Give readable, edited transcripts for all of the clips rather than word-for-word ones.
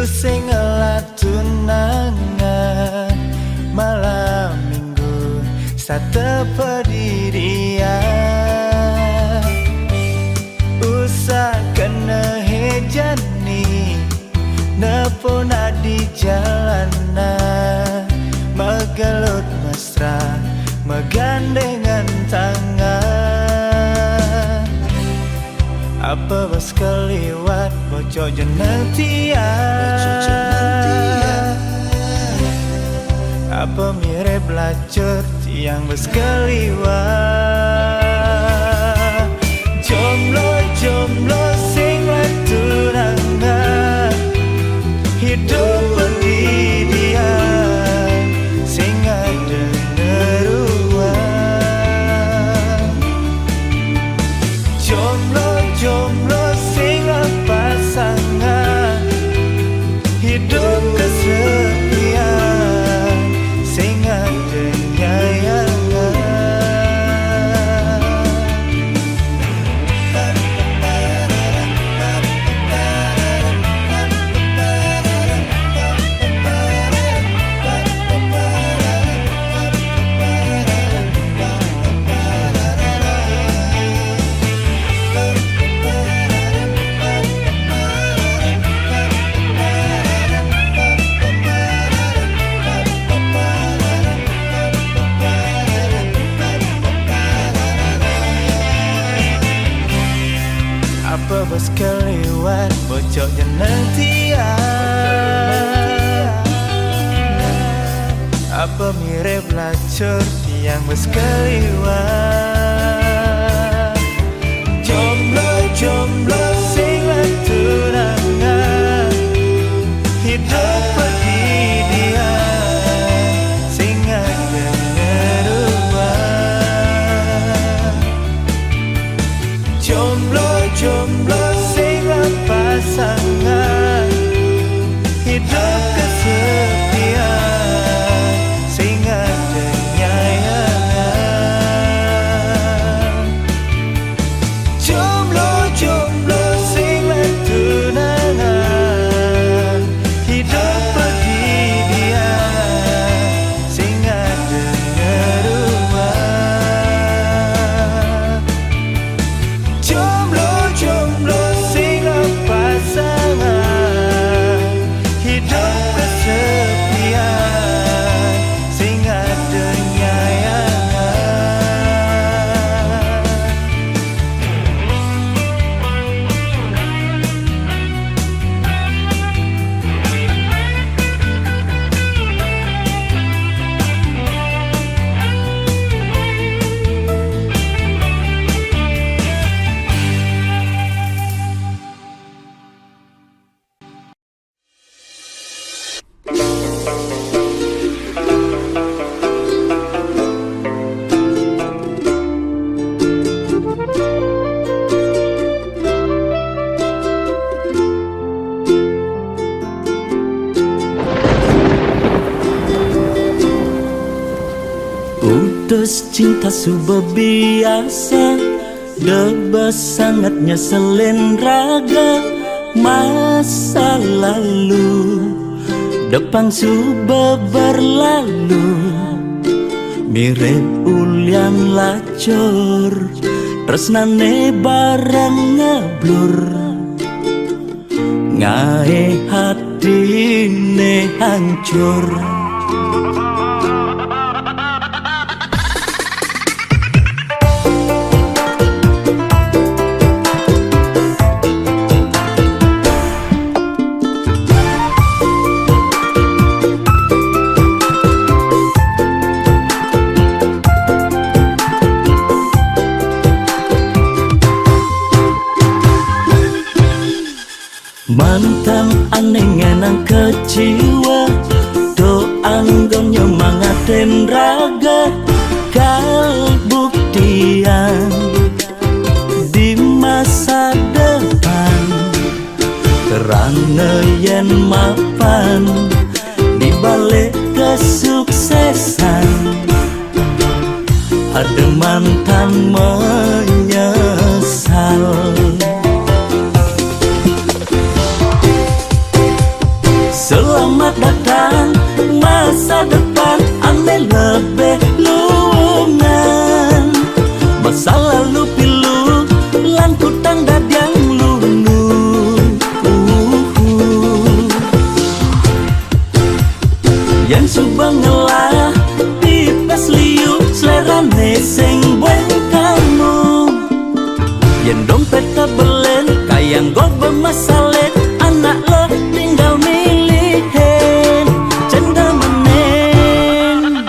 sing tunangan malam minggu sate pendirian usah kena hejani nepona di jalanan megelut mesra megandengan tangan apa bas keliwat bocok jeneng tiang apa mirip belajar tiang bas keliwat jomblo sing tunangan hidup pendidikan sing ada neruan jomblo sing pasangan hidup kesepian sing ada nyayangan apa bos keliwat bocok jeneng tiang apa mirip lacur tiang bos keliwat jomblo sing tunangan hidup pendidikan sing ada neruan jomblo sing pasangan hidup kesepian sing ada nyayangan jomblo sing tunangan hidup pendidikan sing ada neruan jomblo sing pasangan hidup kesepian sing ada nyayangan Putus cinta sudah biasa Debas sangatnya selen raga Masa lalu Depan sudah berlalu Mirip ulian lacur Tresnane barang ngeblur Ngae hatine hancur Mantan aneh ngenang kecewa Doang gong nyemangatin raga Kalbuktian Di masa depan Kerana yen mapan Di balik kesuksesan Ada mantan menyesal Selamat datang masa depan ane lebih lungan. Masa lalu pilu lan kutang dadiang lunu. Yang subang ngelah pipes liu selerane sing bueng kamu. Yang dompet kabelen kayang go bermasalet anak lo tinggal milihin cenda menen.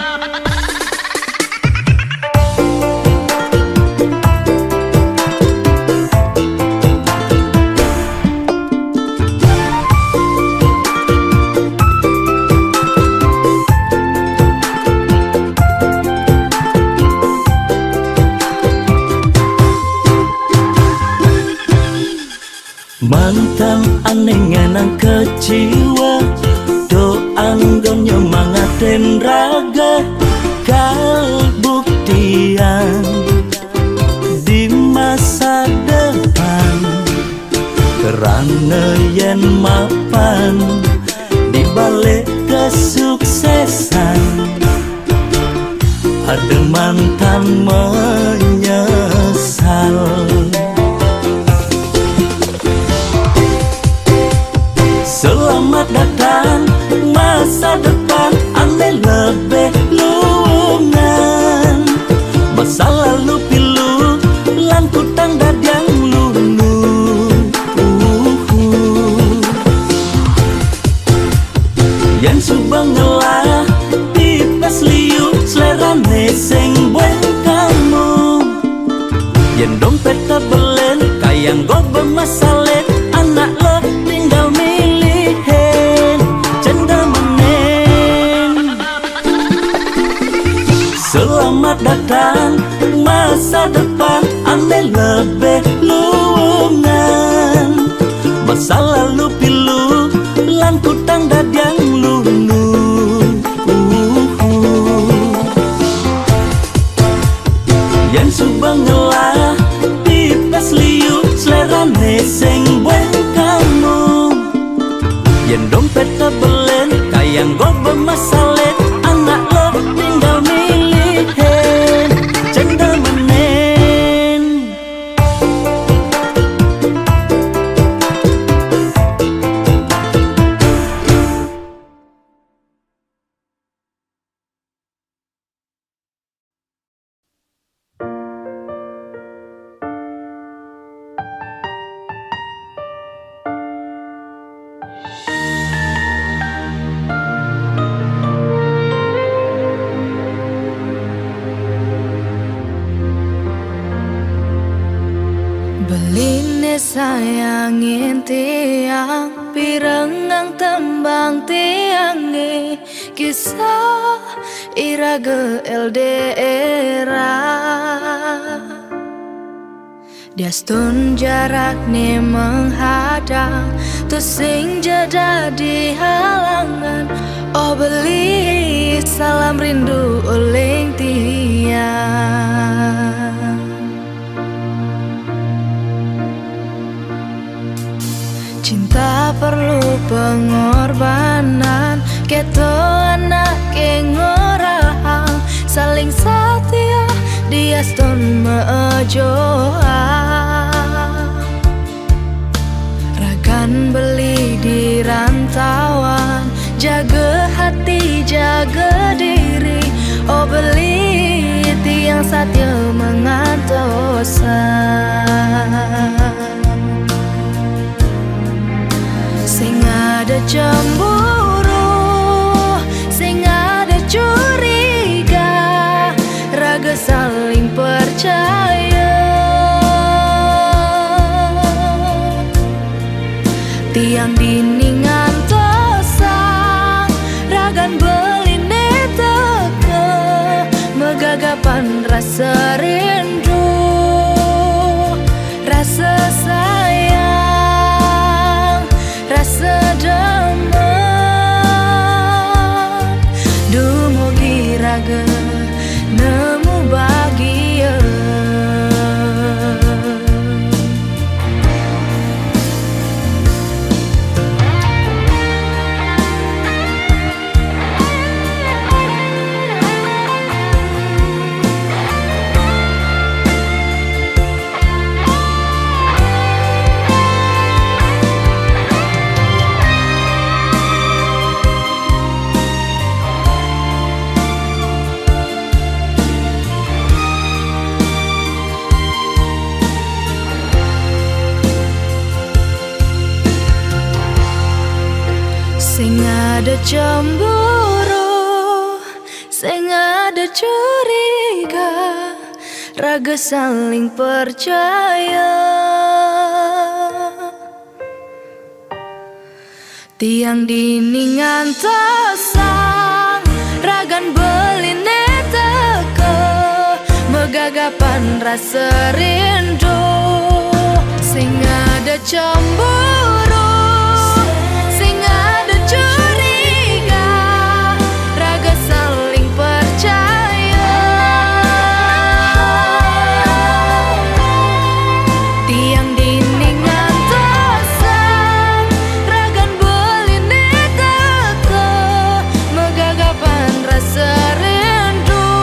Mantan aneh ngenang keciwa, doang gon nyemangatin raga kal buktian di masa depan. Kerana yen mapan di balik kesuksesan, ada mantan menyesal. Selamat datang masa depan ane lebih lungan. Masa lalu pilu lan kutang dadiang lunu. Yang subang ngelah pipes liu selerane sing bueng kamu. Yang dompet kabelen kayang go bermasalet anak lo tinggal milihin cenda menen. Selamat datang masa depan ane lebih lungan. Masa lalu pilu lan kutang dadiang lunu. Yang subang ngelah pipes liu selerane sing bueng kamu. Yang dompet kabelen kayang go bermasalet anak lo tinggal milihin cenda menen. Beline sayangin tiang pirengang tembang tiangi kisah iraga LDR. Diastun jarak nih menghadang tu sing jadi halangan. Oh beli salam rindu uling tiang. Cinta perlu pengorbanan, keto anak ngorahang saling setia diaston mejoa. Ragan beli di rantauan, jaga hati jaga diri. Oh beli tiang satya mengantosan. Sing ada cemburu, sing ada curiga, raga saling percaya. Tiang diningan tosang, ragan beline teke, megagapan rasa rindu, rasa sayang, rasa damai. Sing ada cemburu, sing ada curiga, raga saling percaya. Tiang dinding antosang, ragan beline teke, megagapan rasa rindu. Sing ada cemburu, sing ada curiga, raga saling percaya. Tiang dinding antosang, ragan beline teke, megagapan rasa rindu,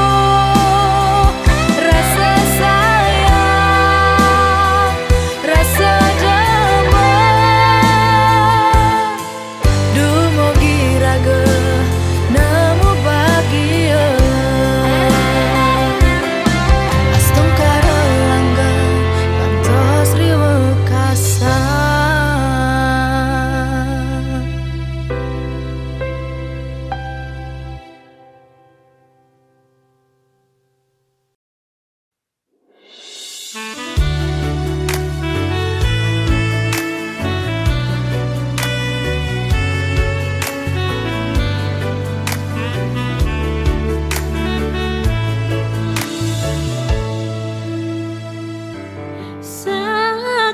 rasa sayang, rasa damai. Dumogi raga nemu bahagia, astung karelangga kantos riwa kasar.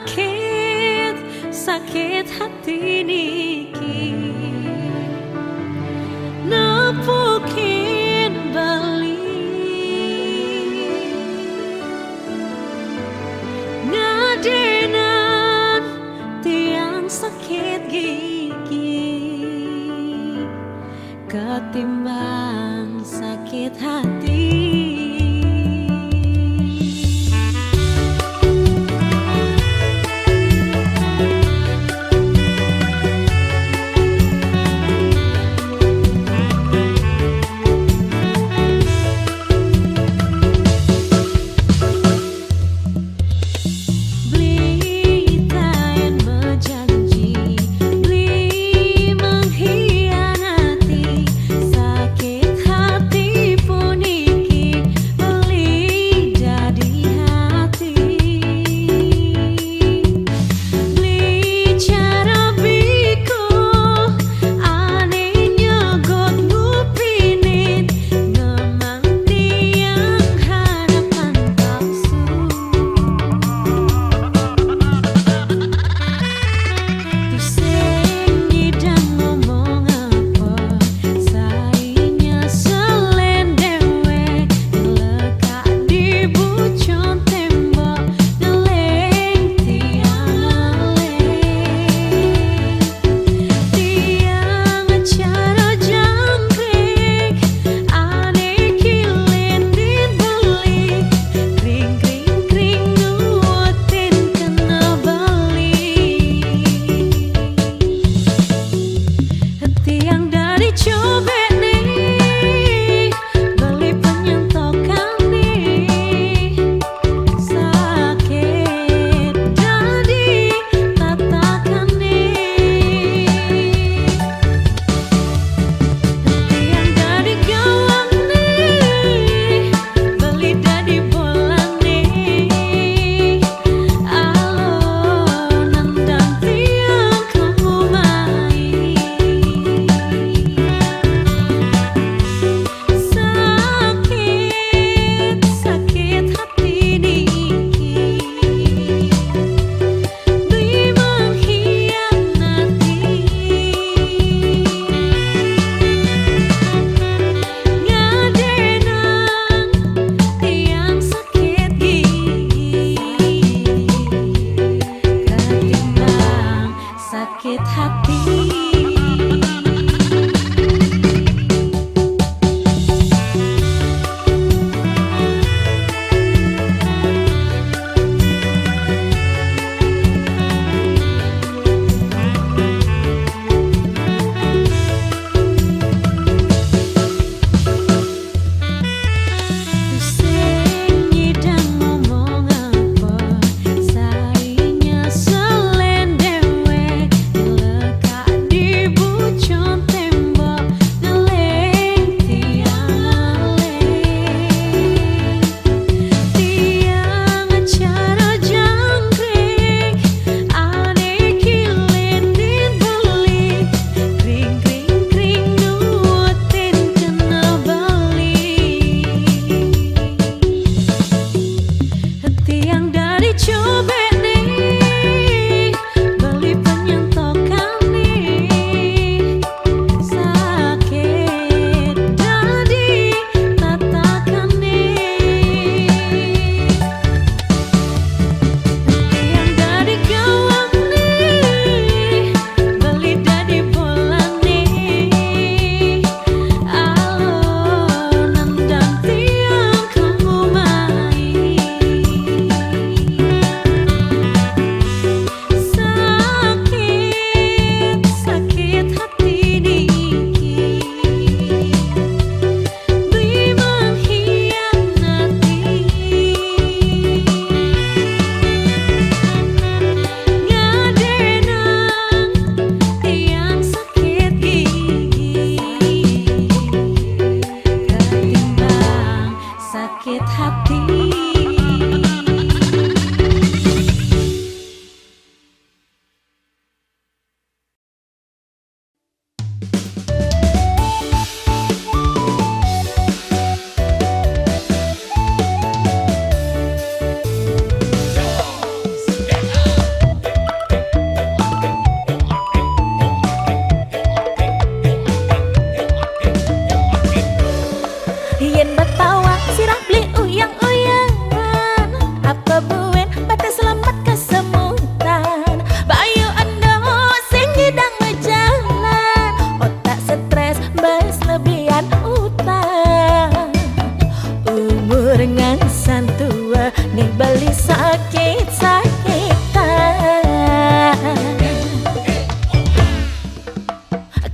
Sakit, sakit hati niki nepukin balik ngadenan tiang sakit gigi ketimbang sakit hati. Mengkhianati sakit hati pun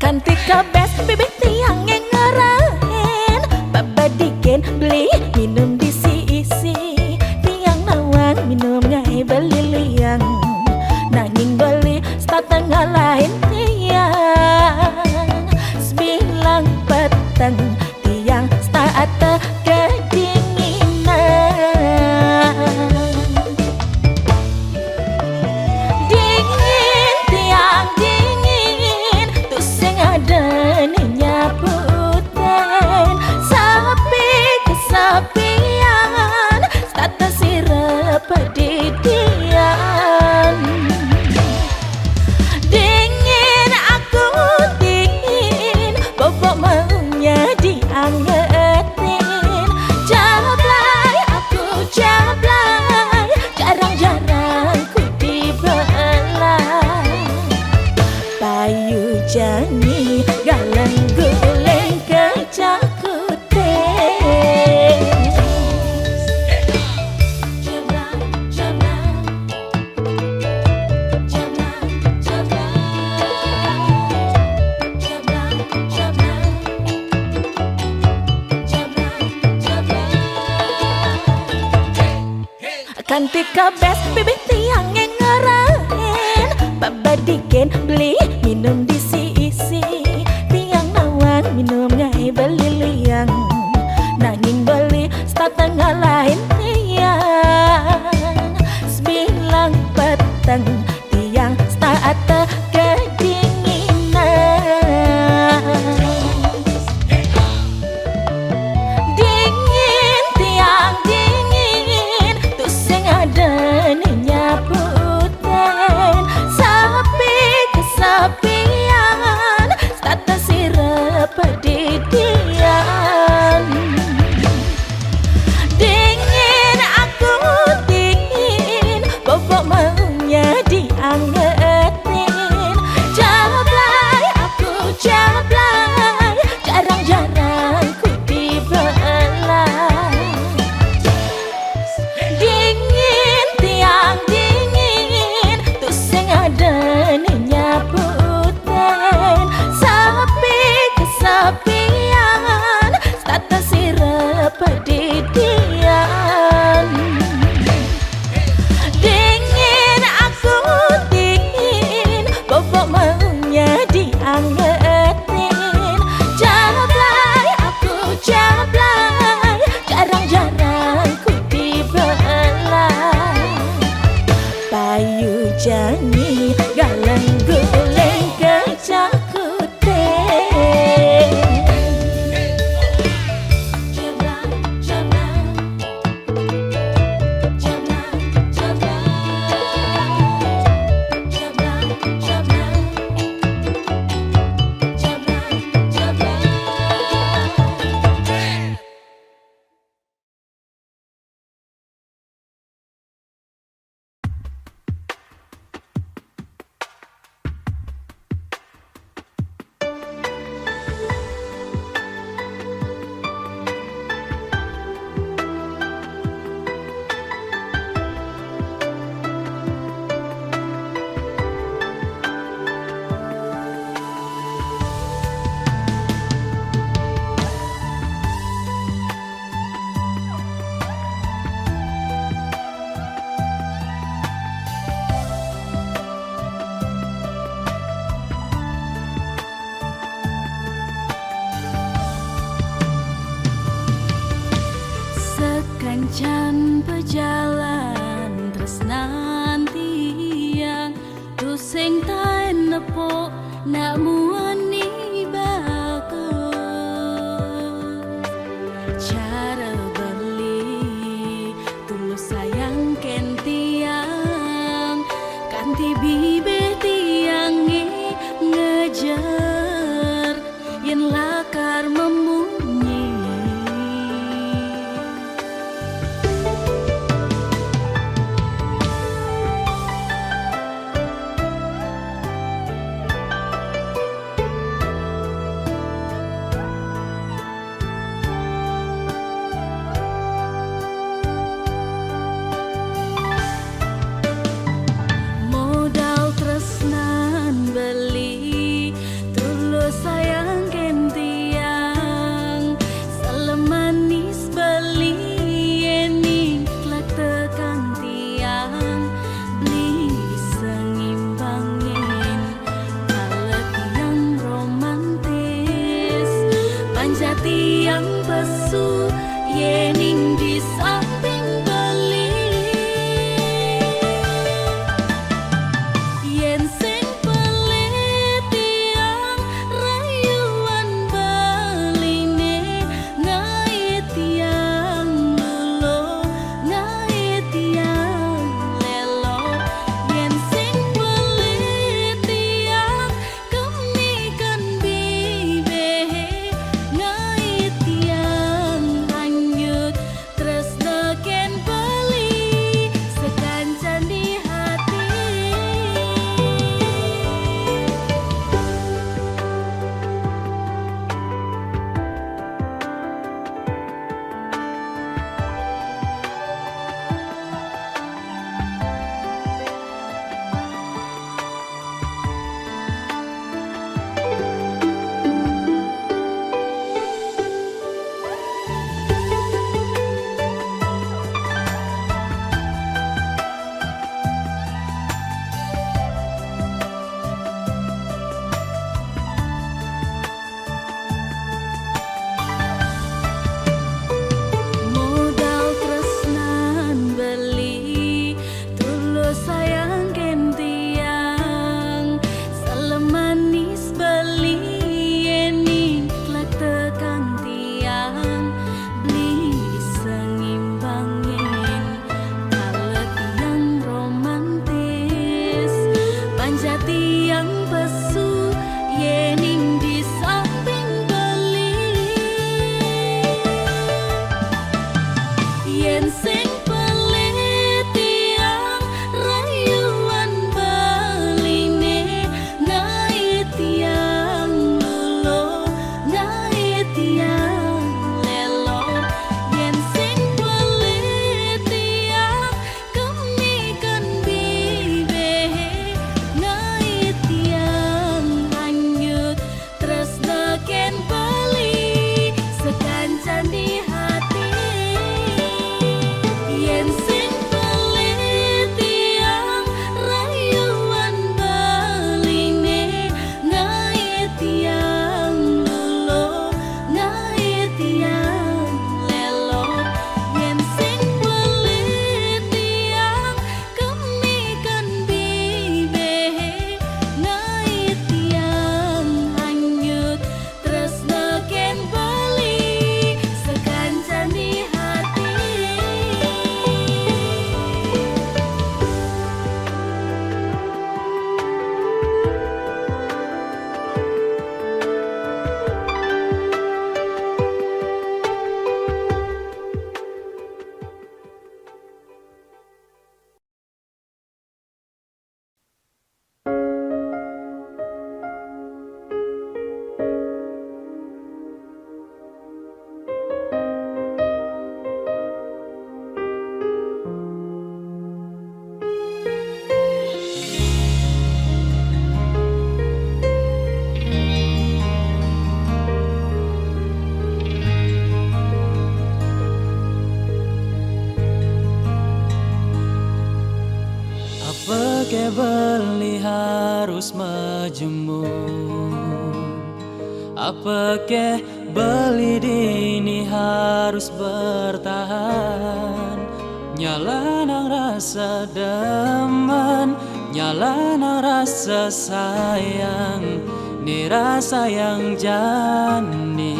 Kantika bes bibit tiang yang ngerahen babadiken beli minum di isi tiang nawan minum ngai beli liang nanging beli setengah lain tiang sembilan petang tiang stata kedinginan dingin tiang dingin tuh sing ada nyaputan sapi kesapian stata sirap pedidian dingin aku dingin bobok maunya diangetin jablay aku jablay jarang-jarang ku dibelai payu jani galang guleng kecakute jablay jablay jablay jablay jablay jablay kantika bes bibit tiang yang ngerahen babadiken beli minum di isi tiang nawan minum ngai beli liang nanging beli setengah lain tiang sembilan petang tiang stata kedinginan dingin tiang dingin tuh sing ada nyaputan sapi kesapian stata sirap pedidian dingin aku dingin bobok maunya diangetin jablay aku jablay jarang-jarang ku dibelai dingin tiang dingin tuh sing ada nyaputan sapi kesapian stata sirap pedidian dingin aku dingin bobok maunya diangetin jablay aku jablay jarang-jarang ku dibelai payu jani galang guleng kecakute jablay jablay jablay jablay jablay jablay jablay Sekancan pejalan tresnan tiang tu sing taen nepo nak muani bagus cara beli tulus sayang ken tiang kanti bibe tiang ngejar yen lakar memunyi yening di samping beli yen sing pelit tiang rayuan baline ngai tiang lulo ngai tiang lelo yen sing pelit tiang kemikan bibe ngai tiang hanyut tresno ken beli sekancan di hati. Modal tresnan beli tulus sayang ken tiang salemanis beli yening klak tekang tiang beli sengimbangin kalet yang romantis panjat tiang pesu yening di samping beli yen sing pelit tiang rayuan baline ngai tiang lulo ngai tiang lelo yen sing pelit tiang kemikan bibe ngai tiang hanyut tresno ken beli sekancan di hati yen sing pelit tiang rayuan baline ngai tiang lulo ngai tiang lelo yen sing pelit tiang kemikan bibe ngai tiang hanyut tresno ken beli sekancan di hati. Apa ke beli harus majemur? Apa ke beli dini harus bertahan? Nyala nang rasa demen, nyala nang rasa sayang, ni rasa yang jani.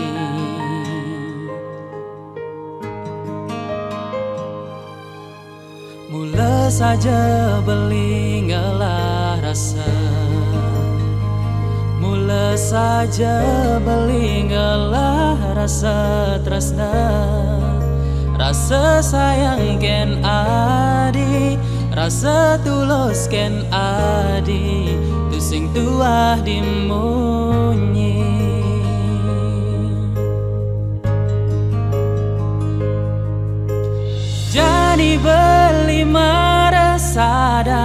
Mula saja beli ngalah rasa, mula saja beli ngalah rasa tresna, rasa sayang ken adi, rasa tulus ken adi, tu sing tuah dimunyi. Jadi beli marah sadar,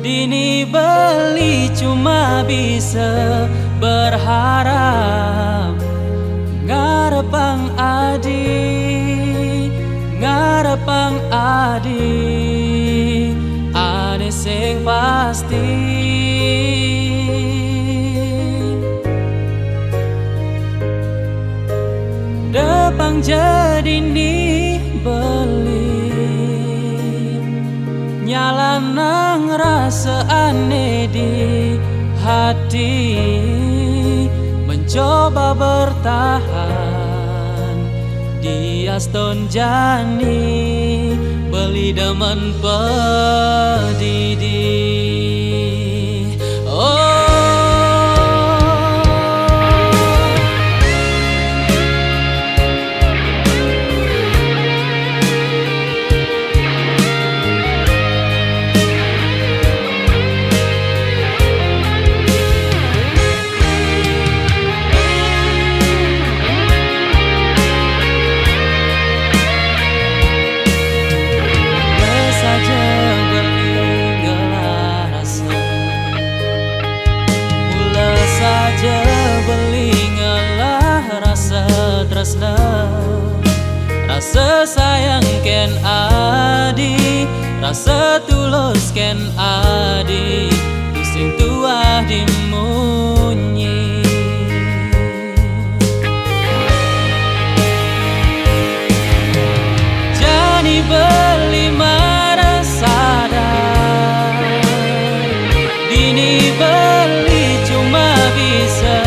dini beli cuma bisa berharap. Ngarepang adi, ngarepang adi, ane sing pasti. Depang jadi nih beli nyala nang rasa aneh di hati, mencoba bertahan di aston jani beli demen pedidi. Rasa sayang ken adi, rasa tulus ken adi, sing tua dimunyi. Jani beli marah sadar, dini beli cuma bisa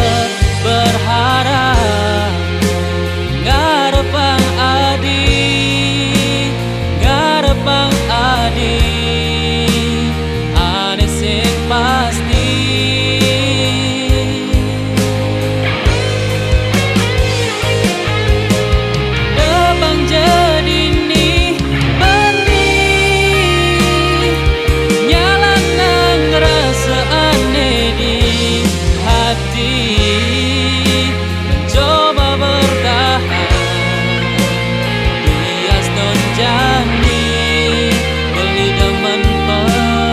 berharap. Garepang adi, ane sing pasti. Depang jadi nih beli nyala nang rasa aneh di hati, mencoba bertahan di aston jani beli demen pedidi.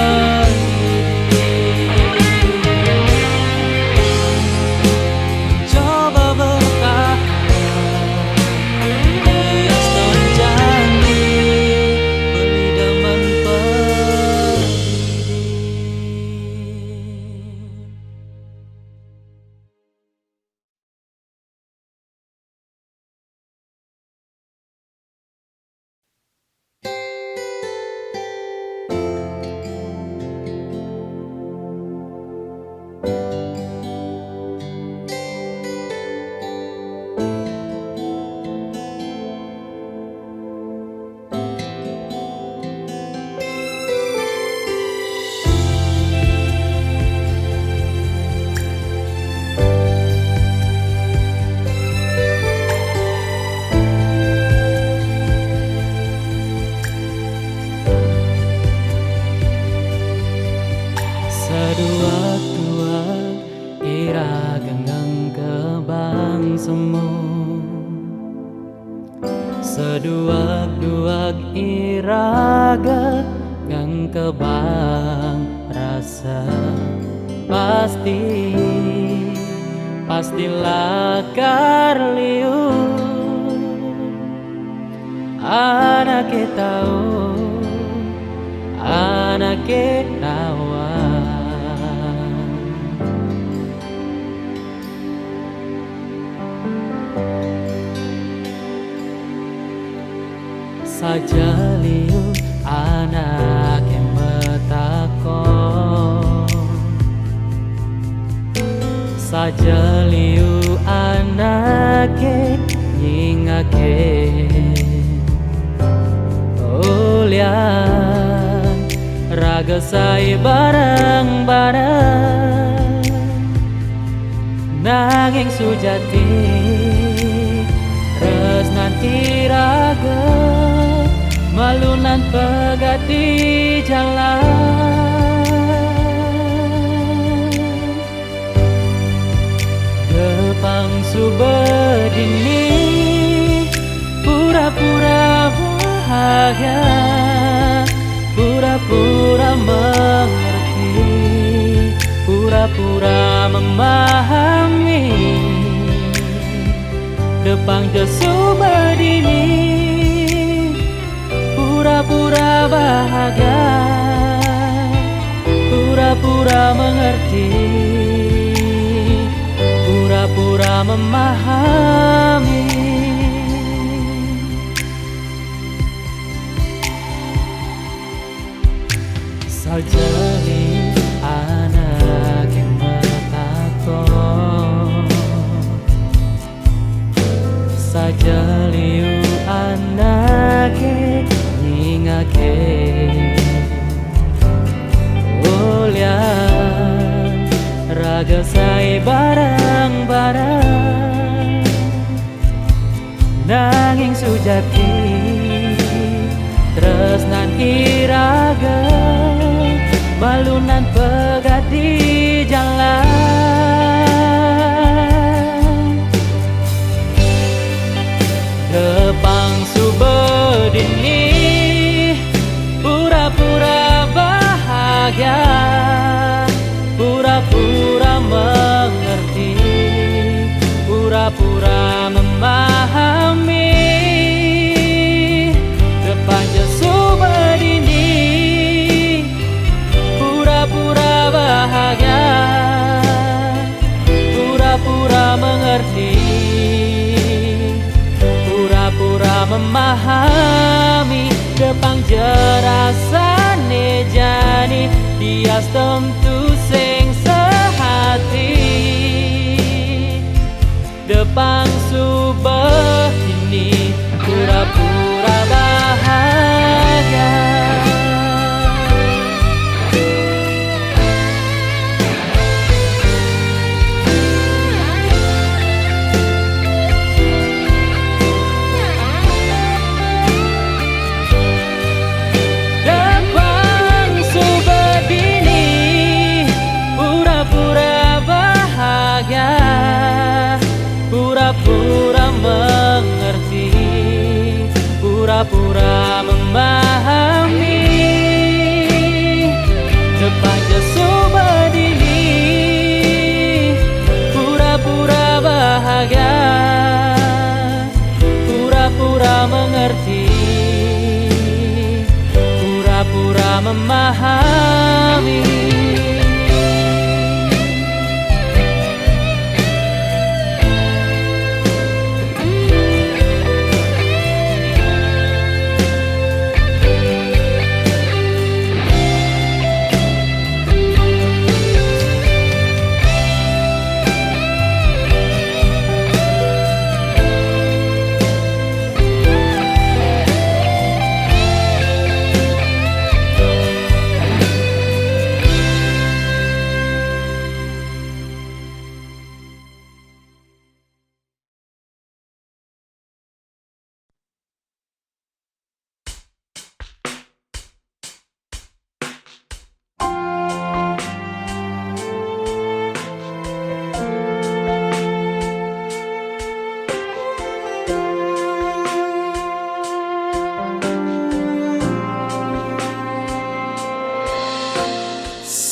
Coba bertahan di aston jani beli demen pedidi. Seduak-duak ira genggang kebang semu, seduak-duak ira genggang kebang rasa. Pastilah karliu anak tahu, anak nawa. Saja liu anak yang betakon, saja liu anak nyingake ulian raga say bareng-bareng nanging sujati resnan iraga malunan pegati jalan. Depang subedini pura-pura bahagia, pura-pura mengerti, pura-pura memahami. Depang subedini pura-pura bahagia, pura-pura mengerti, pura-pura memahami. gawe barang-barang nanging sujati tresnan iraga balunan pegat di jalan Depang subedini pura-pura bahagia pura-pura mengerti pura-pura memahami Depang subedini pura-pura bahagia pura-pura mengerti pura-pura memahami Depang jerasane jani dias tentu sing sehati Depang subah ini pura-pura bahagia pura-pura mengerti pura-pura memahami Depang subedini pura-pura bahagia pura-pura mengerti pura-pura memahami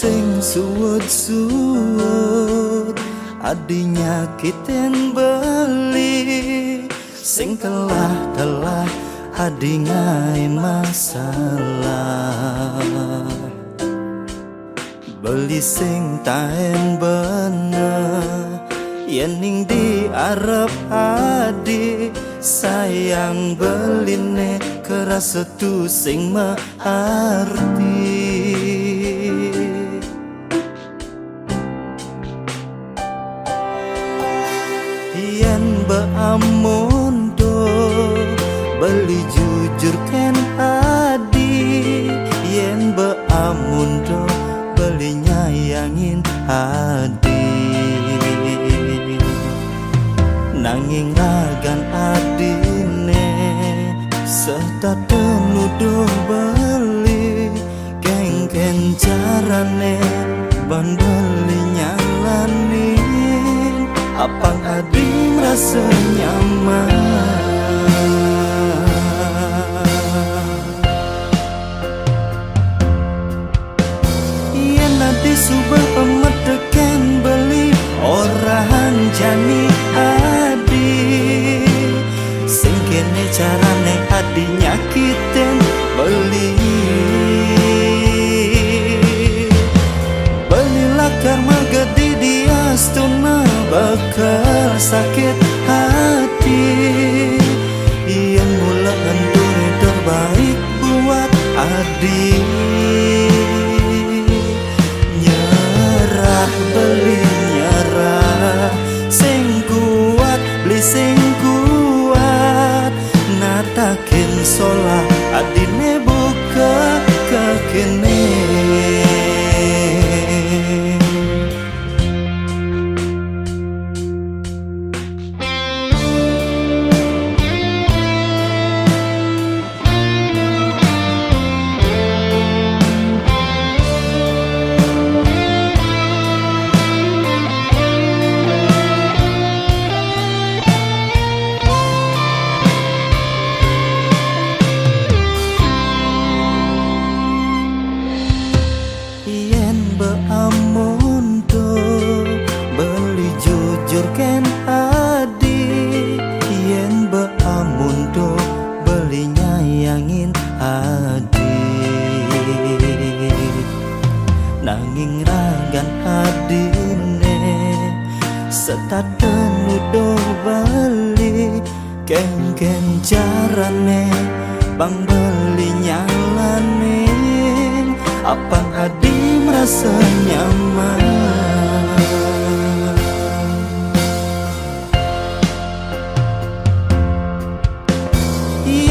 Sing suwut-suwut adi nyakitin beli Sing telah adi ngai masalah Beli sing taen bener Yening diarep adi Sayang beline kerasa tu sing mengerti Yen beamundo beli jujur ken adi Yen beamundo beli nyayangin adi Nanging ragan adine serta tenuduh beli Geng-geng carane ban beli nyalanin Apang adi merasa nyaman Iya nanti subah pemedekan beli Orang jani adi Sing kene carane adi nyakitin beli Belilah karma gede dia stuna bakal sakit hati Yang mula anturi terbaik buat adik Nyerah beli nyerah Sing kuat beli sing kuat Natakin solah adine buka kekene jujur ken adi yen beamundo beli nyayangin adi nanging ragan adine setaden udo bali ken jarane bang beli nyalane apang adi merasa nyaman.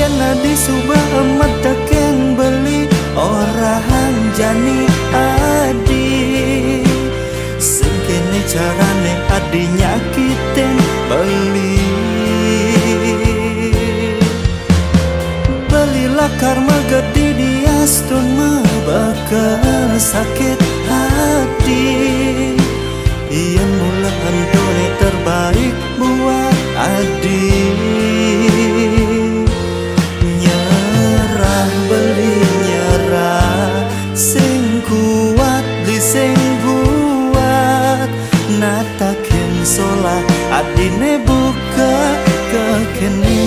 Yen adi subah amat takeng beli orang jani adi sing kene carane adi nyakitin belilah karma gede dias don bakal sakit hati yen mula antone terbaik buat adi nyerah beli nyerah sing kuat di sing kuat natakin solah adine buka kekene